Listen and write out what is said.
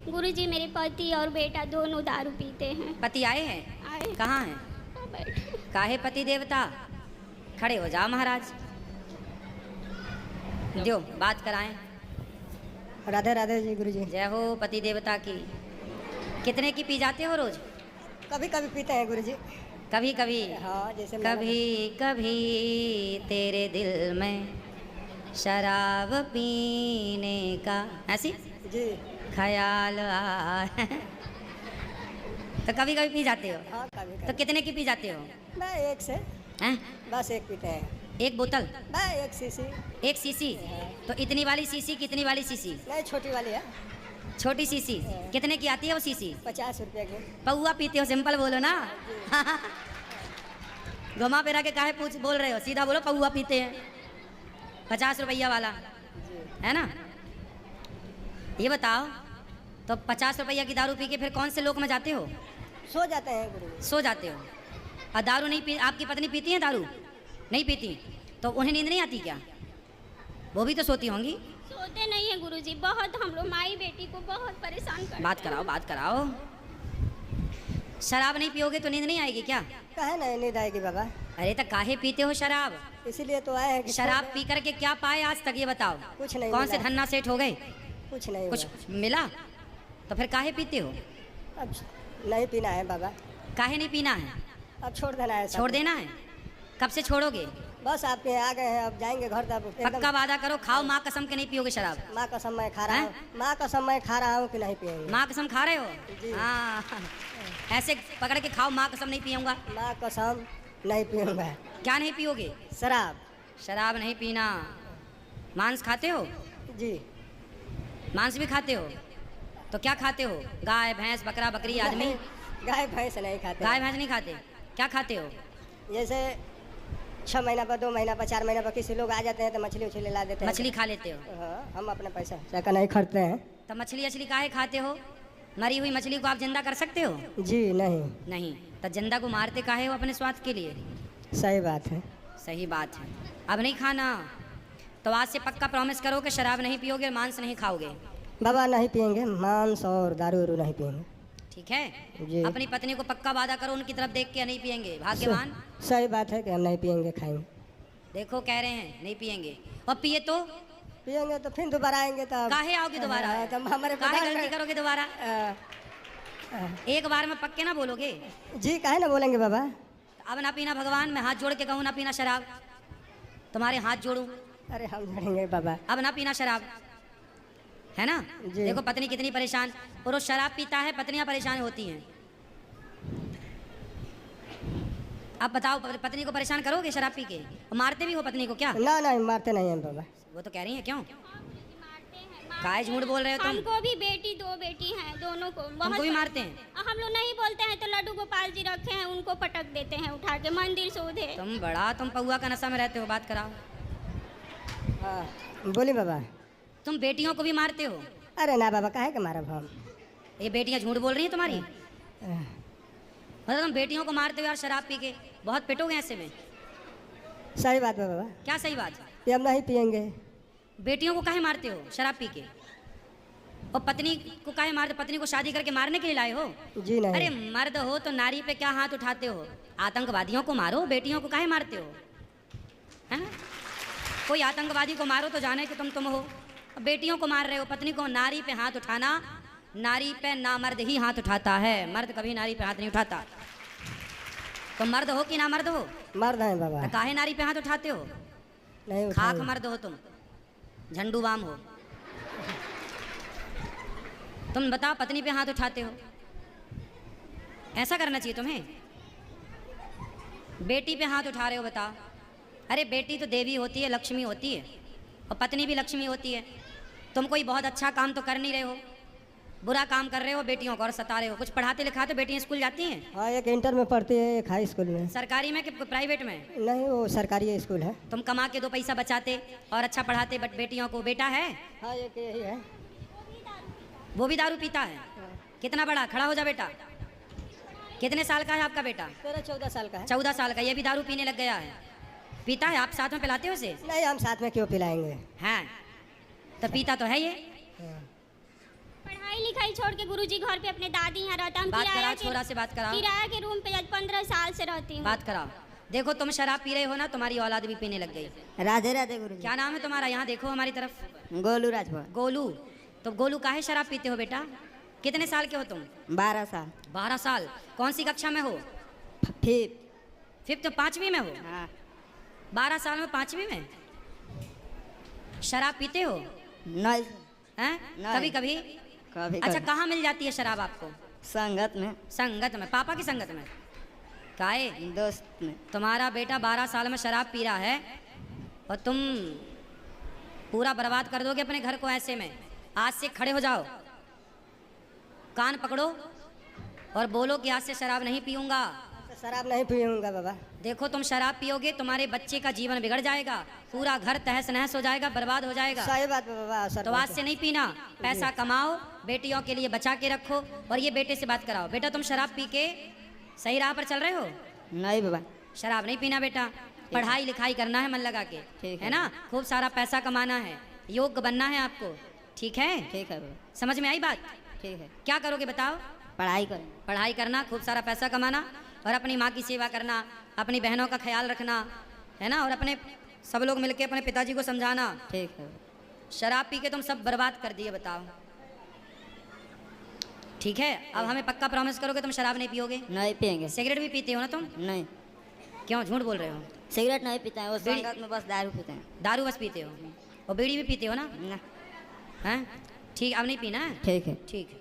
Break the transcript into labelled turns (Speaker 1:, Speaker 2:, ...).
Speaker 1: गुरुजी मेरे पति और बेटा दोनों दारू पीते हैं।
Speaker 2: पति आए हैं?
Speaker 1: आए
Speaker 2: कहाँ हैं?
Speaker 1: बैठे।
Speaker 2: काहे पति देवता? खड़े हो जाओ महाराज, दो बात कराएं।
Speaker 3: राधे राधे जी गुरुजी।
Speaker 2: जय हो पति देवता की। कितने की पी जाते हो रोज?
Speaker 3: कभी कभी पीते हैं गुरुजी।
Speaker 2: कभी कभी।
Speaker 3: हाँ जैसे
Speaker 2: कभी कभी तेरे दिल में शराब पीने का ऐसी
Speaker 3: जी।
Speaker 2: ख्याल आए तो कभी कभी पी जाते हो?
Speaker 3: हाँ कभी
Speaker 2: तो
Speaker 3: कभी।
Speaker 2: कितने की पी जाते हो?
Speaker 3: मैं एक से
Speaker 2: हैं?
Speaker 3: बस एक पीते हैं।
Speaker 2: एक बोतल?
Speaker 3: मैं एक सीसी।
Speaker 2: एक सीसी? तो इतनी वाली सीसी कितनी वाली सीसी?
Speaker 3: नहीं छोटी वाली है।
Speaker 2: छोटी सीसी कितने की आती है वो सीसी?
Speaker 3: 50 रुपये की।
Speaker 2: पौआ पीते हो? सिंपल बोलो ना। घुमा फिरा के काहे पूछ बोल रहे हो? सीधा बोलो पौआ पीते हैं। 50 रुपया वाला है ना? ये बताओ तो 50 रुपया की दारू पी के फिर कौन से लोक में जाते हो?
Speaker 3: सो जाते हैं गुरुजी।
Speaker 2: सो जाते हो। और दारू नहीं पी, आपकी पत्नी पीती है दारू? नहीं पीती तो उन्हें नींद नहीं आती क्या? वो भी तो सोती होंगी।
Speaker 1: सोते नहीं है गुरुजी, बहुत हम लोग माई बेटी को बहुत परेशान करते
Speaker 2: बात कराओ, बात कराओ। शराब नहीं पियोगे तो नींद नहीं आएगी क्या?
Speaker 3: कहे नहीं नींद आएगी बाबा।
Speaker 2: अरे तो काहे पीते हो शराब?
Speaker 3: इसीलिए तो आए हैं कि
Speaker 2: शराब पी करके क्या पाए आज तक ये बताओ?
Speaker 3: कुछ नहीं
Speaker 2: कौन से
Speaker 3: मिला।
Speaker 2: धन्ना सेठ हो गए?
Speaker 3: कुछ नहीं
Speaker 2: कुछ
Speaker 3: हुआ।
Speaker 2: मिला तो फिर काहे पीते हो?
Speaker 3: अब नहीं पीना है बाबा।
Speaker 2: काहे नहीं पीना है?
Speaker 3: अब छोड़ देना है सब।
Speaker 2: छोड़ देना है? कब से छोड़ोगे?
Speaker 3: बस आपके आ गए हैं, अब जाएंगे घर तब
Speaker 2: पक्का वादा करो, खाओ माँ कसम के नहीं पियोगे शराब।
Speaker 3: माँ कसम मैं खा रहा हूँ। माँ कसम मैं खा रहा हूँ कि नहीं पिएंगे।
Speaker 2: माँ कसम खा रहे हो?
Speaker 3: जी।
Speaker 2: हाँ ऐसे पकड़ के खाओ, माँ कसम नहीं पियूंगा।
Speaker 3: माँ कसम नहीं पीऊंगा।
Speaker 2: क्या नहीं पियोगे?
Speaker 3: शराब।
Speaker 2: शराब नहीं पीना। मांस खाते हो?
Speaker 3: जी।
Speaker 2: मांस भी खाते हो? तो क्या खाते हो? गाय भैंस बकरा बकरी आदमी?
Speaker 3: गाय भैंस नहीं खाते।
Speaker 2: गाय भैंस नहीं खाते? क्या खाते हो?
Speaker 3: जैसे 6 महीना पर 2 महीना पर 4 महीना पर किसी लोग आ जाते हैं तो मछली उछली ला देते हैं।
Speaker 2: मछली खा लेते हो?
Speaker 3: हाँ, हम अपने पैसा चाका नहीं खरीदते हैं।
Speaker 2: तो मछली अछली काहे खाते हो? मरी हुई मछली को आप जिंदा कर सकते हो?
Speaker 3: जी नहीं।
Speaker 2: नहीं। तो जिंदा को मारते काहे हो? अपने स्वार्थ के लिए।
Speaker 3: सही बात है।
Speaker 2: सही बात है। अब नहीं खाना। तो आज से पक्का प्रॉमिस करो कि शराब नहीं पियोगे, मांस नहीं खाओगे।
Speaker 3: बाबा नहीं पिएंगे मांस और दारू वारू नहीं पिएंगे।
Speaker 2: ठीक है?
Speaker 3: जी।
Speaker 2: अपनी पत्नी को पक्का वादा करो, उनकी तरफ देख के नहीं पिएंगे। भाग्यवान।
Speaker 3: सही बात है कि हम नहीं पिएंगे खाएंगे।
Speaker 2: देखो कह रहे हैं नहीं पिएंगे, और पिए तो
Speaker 3: पिएंगे तो फिर दोबारा आएंगे तो
Speaker 2: काहे आओगे दोबारा?
Speaker 3: हाँ, तो हमारे
Speaker 2: काहे
Speaker 3: बगल
Speaker 2: गलती
Speaker 3: में-
Speaker 2: करोगे दोबारा? एक बार में पक्के ना बोलोगे?
Speaker 3: जी काहे ना बोलेंगे बाबा।
Speaker 2: अब ना पीना भगवान, मैं हाथ जोड़ के कहूँ ना पीना शराब। तुम्हारे हाथ जोड़ूं?
Speaker 3: अरे हम झड़ेंगे बाबा।
Speaker 2: अब ना पीना शराब, है ना?
Speaker 3: जी।
Speaker 2: देखो पत्नी कितनी परेशान। पुरुष शराब पीता है, पत्नियां परेशान होती हैं। अब बताओ पत्नी को परेशान करोगे शराब पी के? और मारते भी हो पत्नी को क्या?
Speaker 3: ना नहीं मारते नहीं हैं बाबा।
Speaker 2: वो तो कह रही है क्यों?
Speaker 1: मारते हैं।
Speaker 2: काहे झूठ बोल रहे हो तुम?
Speaker 1: हमको भी बेटी 2 बेटी हैं, दोनों को
Speaker 2: तुमको भी मारते हैं?
Speaker 1: हम लोग नहीं बोलते हैं तो लड्डू गोपाल जी रखे हैं, उनको पटक देते हैं उठा के मंदिर सोधे।
Speaker 2: तुम पौआ का नशा में रहते हो। बात कराओ।
Speaker 3: हाँ बोली बाबा।
Speaker 2: तुम बेटियों को भी मारते हो?
Speaker 3: अरे ना बाबा काहे के मारब हम।
Speaker 2: ये बेटियां झूठ बोल रही हैं तुम्हारी? मतलब तुम बेटियों को मारते हो यार शराब पी के? बहुत पिटोगे ऐसे में।
Speaker 3: सही बात है बाबा।
Speaker 2: क्या सही बात?
Speaker 3: ये हम नहीं पिएंगे।
Speaker 2: बेटियों को काहे मारते हो शराब पी के? और पत्नी को काहे मारते? पत्नी को शादी करके मारने के लिए लाए हो?
Speaker 3: जी नहीं।
Speaker 2: अरे मर्द हो तो नारी पे क्या हाथ उठाते हो? आतंकवादियों को मारो, बेटियों को काहे मारते हो? है ना? कोई आतंकवादी को मारो तो जाने कि तुम हो। बेटियों को मार रहे हो, पत्नी को। नारी पे हाथ उठाना, नारी पे नामर्द ही हाथ उठाता है, मर्द कभी नारी पे हाथ नहीं उठाता। तुम मर्द हो कि ना मर्द हो?
Speaker 3: मर्द हैं बाबा।
Speaker 2: तो काहे नारी पे हाथ उठाते हो?
Speaker 3: नहीं
Speaker 2: खाक
Speaker 3: उठाएंगे।
Speaker 2: मर्द हो तुम, झंडू बाम हो। तुम बताओ पत्नी पे हाथ उठाते हो? ऐसा करना चाहिए तुम्हें। बेटी पे हाथ उठा रहे हो, बताओ। अरे बेटी तो देवी होती है, लक्ष्मी होती है, और पत्नी भी लक्ष्मी होती है। तुम कोई बहुत अच्छा काम तो कर नहीं रहे हो, बुरा काम कर रहे हो, बेटियों को और सता रहे हो। कुछ पढ़ाते लिखाते? बेटियां स्कूल जाती हैं?
Speaker 3: हाँ एक इंटर में पढ़ती है, एक हाई स्कूल में।
Speaker 2: सरकारी में कि प्राइवेट में?
Speaker 3: नहीं वो सरकारी स्कूल है।
Speaker 2: तुम कमा के 2 पैसा बचाते और अच्छा पढ़ाते, बट बेटियों को। बेटा है?
Speaker 3: हाँ एक यही है।
Speaker 2: वो भी दारू पीता है? कितना बड़ा? खड़ा हो जा बेटा। कितने साल का है आपका बेटा?
Speaker 3: 13-14 साल का है।
Speaker 2: 14 साल का। ये भी दारू पीने लग गया है? पीता है? आप साथ में पिलाते हो उसे?
Speaker 3: नहीं हम साथ में क्यों पिलाएंगे।
Speaker 2: हैं तो पीता तो है ये।
Speaker 1: पढ़ाई लिखाई छोड़ के गुरुजी घर पे अपने दादी यहाँ रहता हम
Speaker 2: बात
Speaker 1: किराया
Speaker 2: कराओ,
Speaker 1: के
Speaker 2: छोरा से बात कराओ,
Speaker 1: किराया के रूम पे आज 15 साल से रहती हूँ।
Speaker 2: बात कराओ। देखो तुम शराब पी रहे हो ना, तुम्हारी औलाद भी पीने लग गई।
Speaker 3: राधे राधे गुरु
Speaker 2: क्या नाम है तुम्हारा? यहाँ देखो हमारी तरफ।
Speaker 3: गोलू राजभर।
Speaker 2: गोलू। तो गोलू काहे शराब पीते हो बेटा? कितने साल के हो तुम?
Speaker 3: 12 साल।
Speaker 2: 12 साल। कौन सी कक्षा में हो? फिफ्थ, 5वीं में हो?
Speaker 3: हाँ।
Speaker 2: 12 साल में 5वीं में शराब पीते हो?
Speaker 3: नहीं
Speaker 2: हैं?
Speaker 3: नहीं।
Speaker 2: कभी कभी?
Speaker 3: कभी
Speaker 2: अच्छा,
Speaker 3: कभी।
Speaker 2: कहाँ मिल जाती है शराब आपको?
Speaker 3: संगत में।
Speaker 2: संगत में? पापा की संगत में? काहे?
Speaker 3: दोस्त में।
Speaker 2: तुम्हारा बेटा 12 साल में शराब पी रहा है और तुम पूरा बर्बाद कर दोगे अपने घर को ऐसे में। आज से खड़े हो जाओ, कान पकड़ो और बोलो कि आज से शराब नहीं पीऊंगा।
Speaker 3: शराब नहीं पीऊंगा बाबा।
Speaker 2: देखो तुम शराब पियोगे, तुम्हारे बच्चे का जीवन बिगड़ जाएगा, पूरा घर तहस नहस हो जाएगा, बर्बाद हो जाएगा।
Speaker 3: सही बात है बाबा। सर
Speaker 2: तो आज से नहीं पीना, पैसा कमाओ, बेटियों के लिए बचा के रखो। और ये बेटे से बात कराओ, बेटा तुम शराब पी के सही राह पर चल रहे हो?
Speaker 3: नहीं बाबा।
Speaker 2: शराब नहीं पीना बेटा, पढ़ाई लिखाई करना है मन लगा के,
Speaker 3: ठीक
Speaker 2: है ना? खूब सारा पैसा कमाना है, योग्य बनना है आपको, ठीक है?
Speaker 3: ठीक है बाबा।
Speaker 2: समझ में आई बात?
Speaker 3: ठीक है।
Speaker 2: क्या करोगे बताओ?
Speaker 3: पढ़ाई करें।
Speaker 2: पढ़ाई करना, खूब सारा पैसा कमाना और अपनी माँ की सेवा करना, अपनी बहनों का ख्याल रखना, है ना? और अपने सब लोग मिलके अपने पिताजी को समझाना।
Speaker 3: ठीक है।
Speaker 2: शराब पी के तुम सब बर्बाद कर दिए, बताओ। ठीक है, अब हमें पक्का प्रॉमिस करोगे तुम शराब नहीं पियोगे?
Speaker 3: नहीं पियेंगे।
Speaker 2: सिगरेट भी पीते हो ना तुम?
Speaker 3: नहीं,
Speaker 2: क्यों झूठ बोल रहे हो?
Speaker 3: सिगरेट नहीं पीते हैं, वो
Speaker 2: बीड़ी-
Speaker 3: संगत में बस दारू पीते हैं।
Speaker 2: दारू बस पीते हो और बीड़ी भी पीते हो ना?
Speaker 3: ना।
Speaker 2: हैं? ठीक, अब नहीं पीना है?
Speaker 3: ठीक है।
Speaker 2: ठीक है।